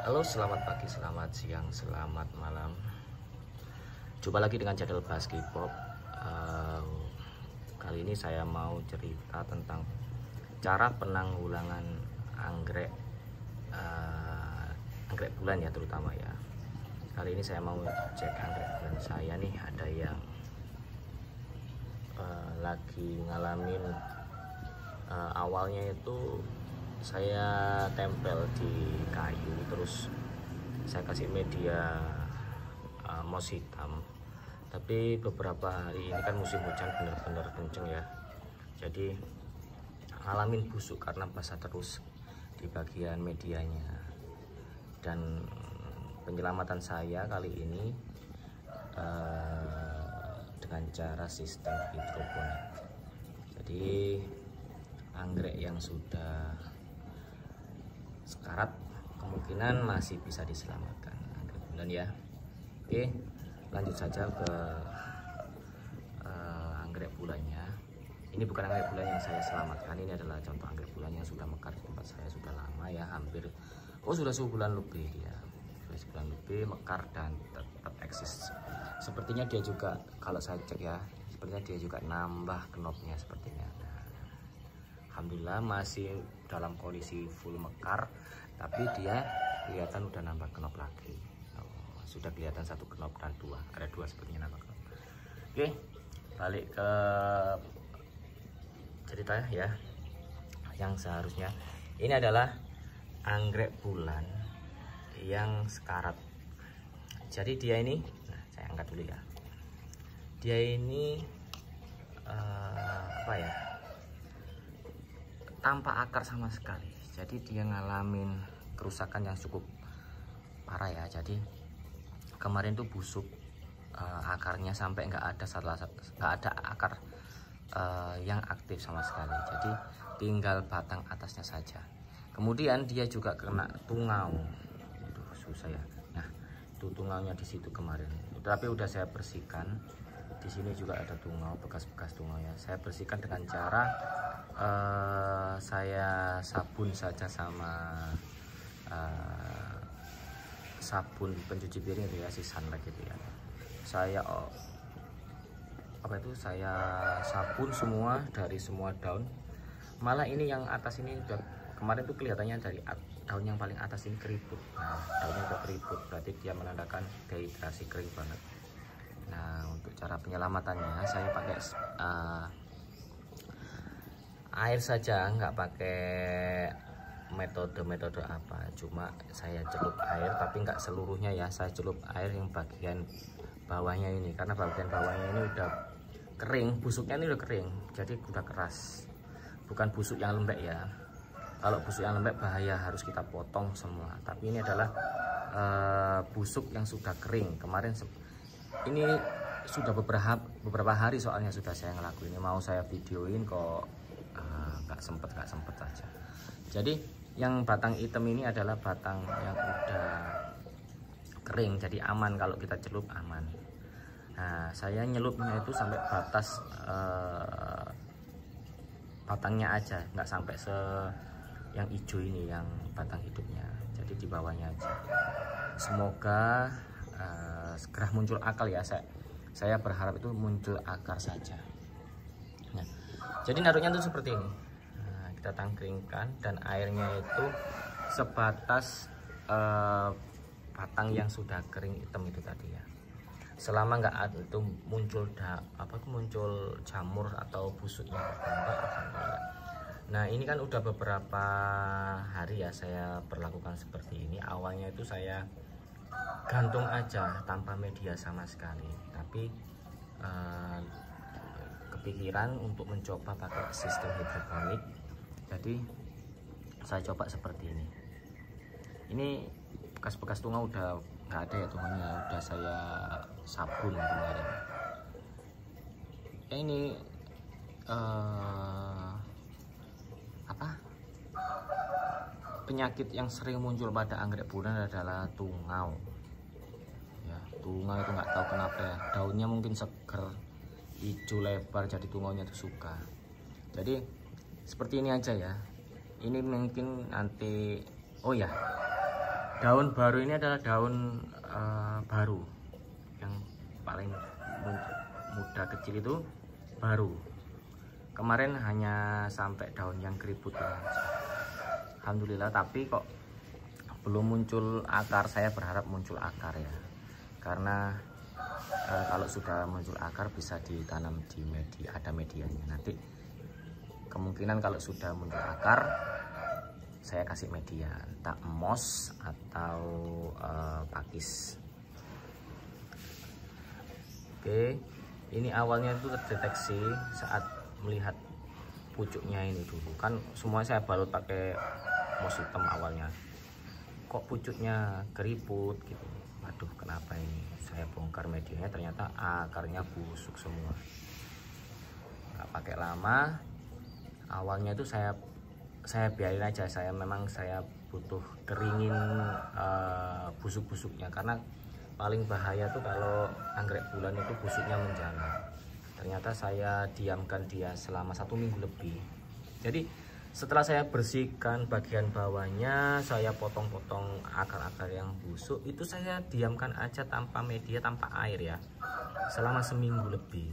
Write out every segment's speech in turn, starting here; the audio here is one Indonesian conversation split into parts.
Halo, selamat pagi, selamat siang, selamat malam. Jumpa lagi dengan channel Bahas K-pop. Kali ini saya mau cerita tentang cara penanggulangan anggrek anggrek bulan ya, terutama ya. Kali ini saya mau cek anggrek bulan saya nih, ada yang lagi ngalamin awalnya itu saya tempel di kayu, terus saya kasih media moss hitam. Tapi beberapa hari ini kan musim hujan bener-bener kenceng ya, jadi ngalamin busuk karena basah terus di bagian medianya. Dan penyelamatan saya kali ini dengan cara sistem hidroponik. Jadi anggrek yang sudah sekarat kemungkinan masih bisa diselamatkan anggrek bulan ya. Oke, lanjut saja ke anggrek bulannya. Ini bukan anggrek bulan yang saya selamatkan, ini adalah contoh anggrek bulan yang sudah mekar di tempat saya sudah lama ya, hampir sudah sebulan lebih ya, sudah sebulan lebih mekar dan tetap eksis. Sepertinya dia juga, kalau saya cek ya, sepertinya dia juga nambah knopnya sepertinya. Alhamdulillah masih dalam kondisi full mekar, tapi dia kelihatan udah nambah knop lagi. Sudah kelihatan satu knop dan ada dua sepertinya nambah knop. Oke, balik ke cerita ya. Yang seharusnya ini adalah anggrek bulan yang sekarat. Jadi dia ini, saya angkat dulu ya. Dia ini apa ya? Tanpa akar sama sekali, jadi dia ngalamin kerusakan yang cukup parah ya. Jadi kemarin tuh busuk akarnya sampai nggak ada akar yang aktif sama sekali, jadi tinggal batang atasnya saja. Kemudian dia juga kena tungau. Aduh, susah ya. Nah, itu tungaunya di situ kemarin, tapi udah saya bersihkan. Di sini juga ada tungau, bekas-bekas tungau ya. Saya bersihkan dengan cara saya sabun saja sama sabun pencuci piring itu ya, si Sunlight gitu ya. Saya saya sabun semua dari semua daun. Malah ini yang atas ini udah kemarin tuh kelihatannya dari daun yang paling atas ini keriput. Nah, daunnya udah keriput, berarti dia menandakan dehidrasi, kering banget. Nah, untuk cara penyelamatannya saya pakai air saja, nggak pakai metode apa, cuma saya celup air, tapi nggak seluruhnya ya. Saya celup air yang bagian bawahnya ini, karena bagian bawahnya ini udah kering, busuknya ini udah kering, jadi udah keras, bukan busuk yang lembek ya. Kalau busuk yang lembek bahaya, harus kita potong semua. Tapi ini adalah busuk yang sudah kering. Kemarin ini sudah beberapa hari soalnya sudah saya ngelakuin ini, mau saya videoin kok nggak sempet aja. Jadi yang batang hitam ini adalah batang yang udah kering, jadi aman kalau kita celup, aman. Nah, saya nyelupnya itu sampai batas batangnya aja, nggak sampai yang hijau ini, yang batang hidupnya, jadi di bawahnya aja. Semoga segera muncul akar ya. Saya berharap itu muncul akar saja. Nah, jadi naruhnya tuh seperti ini. Nah, kita tangkringkan dan airnya itu sebatas batang yang sudah kering hitam itu tadi ya. Selama nggak ada itu muncul muncul jamur atau busuknya bertambah, alhamdulillah. Nah, ini kan udah beberapa hari ya saya berlakukan seperti ini. Awalnya itu saya gantung aja tanpa media sama sekali, tapi kepikiran untuk mencoba pakai sistem hidroponik, jadi saya coba seperti ini. Ini bekas-bekas tungau udah nggak ada ya, tungaunya udah saya sabun kemarin. Ini penyakit yang sering muncul pada anggrek bulan adalah tungau ya. Tungau itu nggak tahu kenapa ya, daunnya mungkin seger, hijau lebar, jadi tungaunya itu suka. Jadi seperti ini aja ya. Ini mungkin nanti, oh ya, Daun baru ini adalah daun baru yang paling muda kecil itu baru. Kemarin hanya sampai daun yang keriput ya. Alhamdulillah, tapi kok belum muncul akar. Saya berharap muncul akar ya, karena kalau sudah muncul akar bisa ditanam di media, ada medianya. Nanti kemungkinan kalau sudah muncul akar saya kasih media, entah mos atau pakis. Oke, ini awalnya itu terdeteksi saat melihat pucuknya ini dulu. Kan semua saya balut pakai mos hitam awalnya. Kok pucuknya keriput gitu. Waduh, kenapa ini? Saya bongkar medianya, ternyata akarnya busuk semua. Nggak pakai lama. Awalnya itu saya biarin aja. Saya butuh keringin busuk-busuknya, karena paling bahaya tuh kalau anggrek bulan itu busuknya menjalar. Ternyata saya diamkan dia selama 1 minggu lebih. Jadi setelah saya bersihkan bagian bawahnya, saya potong-potong akar-akar yang busuk, itu saya diamkan aja tanpa media, tanpa air ya, selama 1 minggu lebih.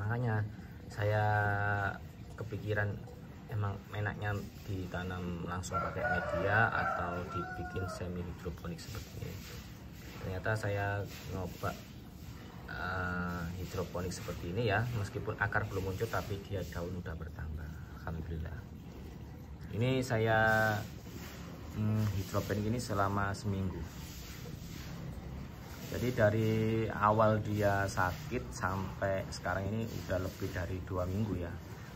Makanya saya kepikiran emang enaknya ditanam langsung pakai media atau dibikin semi hidroponik seperti ini. Ternyata saya nyoba hidroponik seperti ini ya, meskipun akar belum muncul tapi dia daun udah bertambah. Alhamdulillah. Ini saya hidroponik ini selama 1 minggu. Jadi dari awal dia sakit sampai sekarang ini udah lebih dari 2 minggu ya.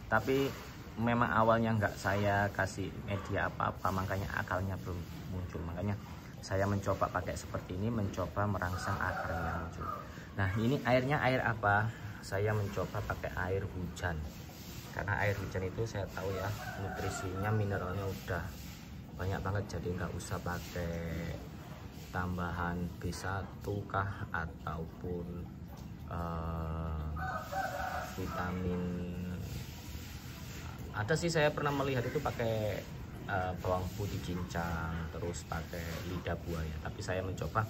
Tapi memang awalnya nggak saya kasih media apa-apa, makanya akalnya belum muncul. Makanya saya mencoba pakai seperti ini, mencoba merangsang akarnya muncul. Nah, ini airnya air apa? Saya mencoba pakai air hujan. Karena air hujan itu saya tahu ya, nutrisinya, mineralnya udah banyak banget, jadi nggak usah pakai tambahan B1 kah ataupun vitamin. Ada sih, saya pernah melihat itu pakai bawang putih cincang, terus pakai lidah buaya. Tapi saya mencoba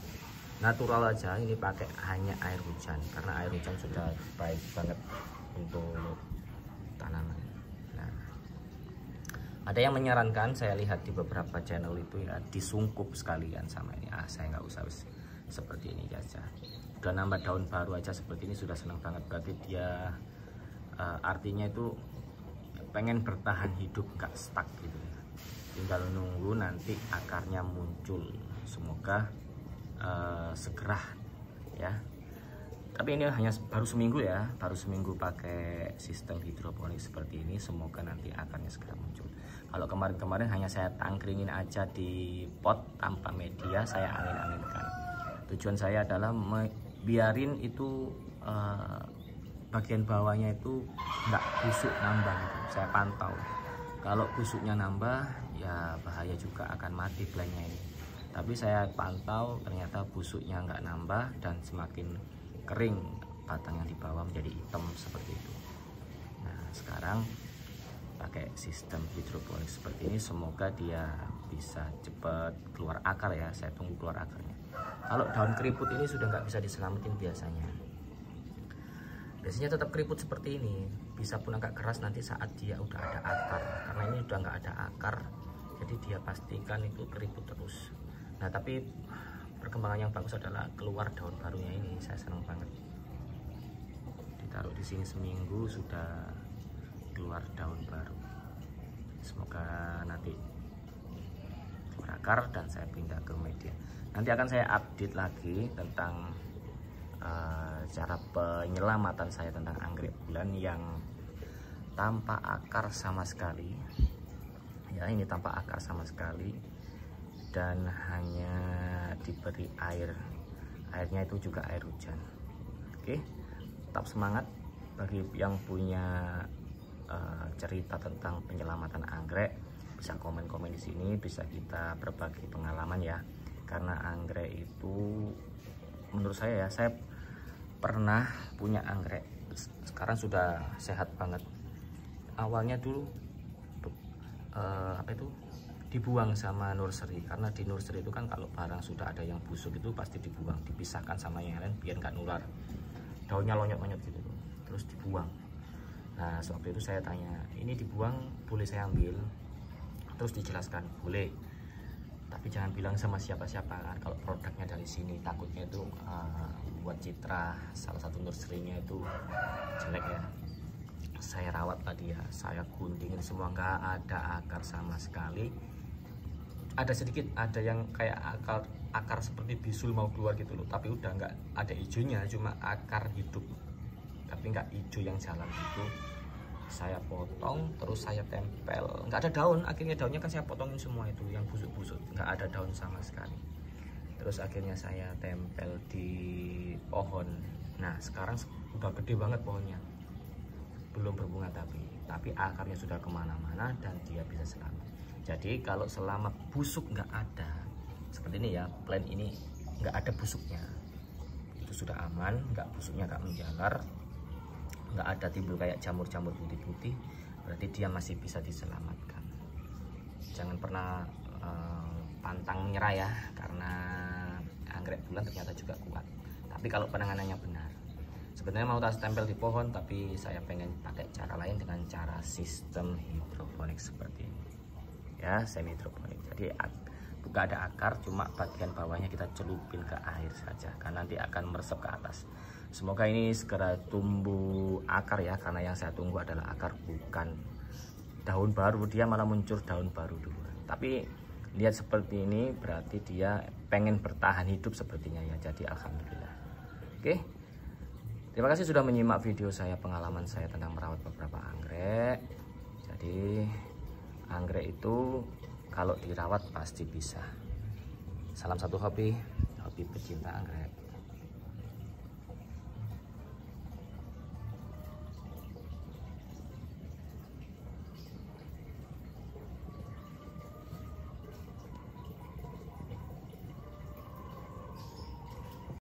natural aja, ini pakai hanya air hujan, karena air hujan sudah baik banget untuk tanaman. Nah, ada yang menyarankan, saya lihat di beberapa channel itu ya, disungkup sekalian sama ini. Saya nggak usah seperti ini aja. Udah nambah daun baru aja seperti ini sudah senang banget. Berarti dia artinya itu pengen bertahan hidup, nggak stuck gitu ya. Tinggal nunggu nanti akarnya muncul. Semoga segera ya. Tapi ini hanya baru 1 minggu ya, baru 1 minggu pakai sistem hidroponik seperti ini. Semoga nanti akarnya segera muncul. Kalau kemarin-kemarin hanya saya tangkringin aja di pot tanpa media, saya angin-anginkan. Tujuan saya adalah biarin itu bagian bawahnya itu nggak busuk nambah gitu. Saya pantau. Kalau busuknya nambah ya bahaya juga, akan mati plantnya ini. Tapi saya pantau ternyata busuknya nggak nambah dan semakin kering batang yang di bawah menjadi hitam seperti itu. Nah, sekarang pakai sistem hidroponik seperti ini, semoga dia bisa cepat keluar akar ya. Saya tunggu keluar akarnya. Kalau daun keriput ini sudah nggak bisa diselamatin biasanya tetap keriput seperti ini, bisa pun agak keras nanti saat dia udah ada akar. Karena ini udah nggak ada akar, jadi dia pastikan itu keriput terus. Nah, tapi perkembangan yang bagus adalah keluar daun barunya ini, saya senang banget. Ditaruh di sini 1 minggu sudah keluar daun baru. Semoga nanti keluar akar dan saya pindah ke media. Nanti akan saya update lagi tentang cara penyelamatan saya tentang anggrek bulan yang tanpa akar sama sekali ya. Ini tanpa akar sama sekali dan hanya diberi airnya itu juga air hujan. Oke, tetap semangat. Bagi yang punya cerita tentang penyelamatan anggrek, bisa komen-komen di sini, bisa kita berbagi pengalaman ya. Karena anggrek itu menurut saya ya, saya pernah punya anggrek, sekarang sudah sehat banget. Awalnya dulu dibuang sama nursery, karena di nursery itu kan kalau barang sudah ada yang busuk itu pasti dibuang, dipisahkan sama yang lain biar nggak nular, daunnya lonyot-lonyot gitu terus dibuang. Nah waktu itu saya tanya, ini dibuang boleh saya ambil? Terus dijelaskan boleh, tapi jangan bilang sama siapa-siapa kan, kalau produknya dari sini takutnya itu buat citra salah satu nursery-nya itu jelek ya. Saya rawat tadi ya, saya guntingin semua, nggak ada akar sama sekali. Ada sedikit, ada yang kayak akar seperti bisul mau keluar gitu loh, tapi udah nggak ada hijaunya, cuma akar hidup tapi nggak hijau yang jalan gitu. Saya potong terus saya tempel, nggak ada daun, akhirnya daunnya kan saya potongin semua itu yang busuk-busuk, nggak ada daun sama sekali. Terus akhirnya saya tempel di pohon. Nah sekarang udah gede banget pohonnya, belum berbunga tapi akarnya sudah kemana-mana dan dia bisa selamat. Jadi kalau selama busuk nggak ada, seperti ini ya, plant ini nggak ada busuknya, itu sudah aman, nggak busuknya nggak menjalar, nggak ada timbul kayak jamur-jamur putih-putih, berarti dia masih bisa diselamatkan. Jangan pernah pantang menyerah ya, karena anggrek bulan ternyata juga kuat. Tapi kalau penanganannya benar, sebenarnya mau tas tempel di pohon, tapi saya pengen pakai cara lain dengan cara sistem hidroponik seperti ini ya, semi hidroponik. Jadi bukan ada akar, cuma bagian bawahnya kita celupin ke air saja, karena nanti akan meresap ke atas. Semoga ini segera tumbuh akar ya, karena yang saya tunggu adalah akar, bukan daun baru. Dia malah muncul daun baru dulu. Tapi lihat seperti ini berarti dia pengen bertahan hidup sepertinya ya. Jadi alhamdulillah. Oke, terima kasih sudah menyimak video saya, pengalaman saya tentang merawat beberapa anggrek. Jadi anggrek itu kalau dirawat pasti bisa. Salam satu hobi pecinta anggrek.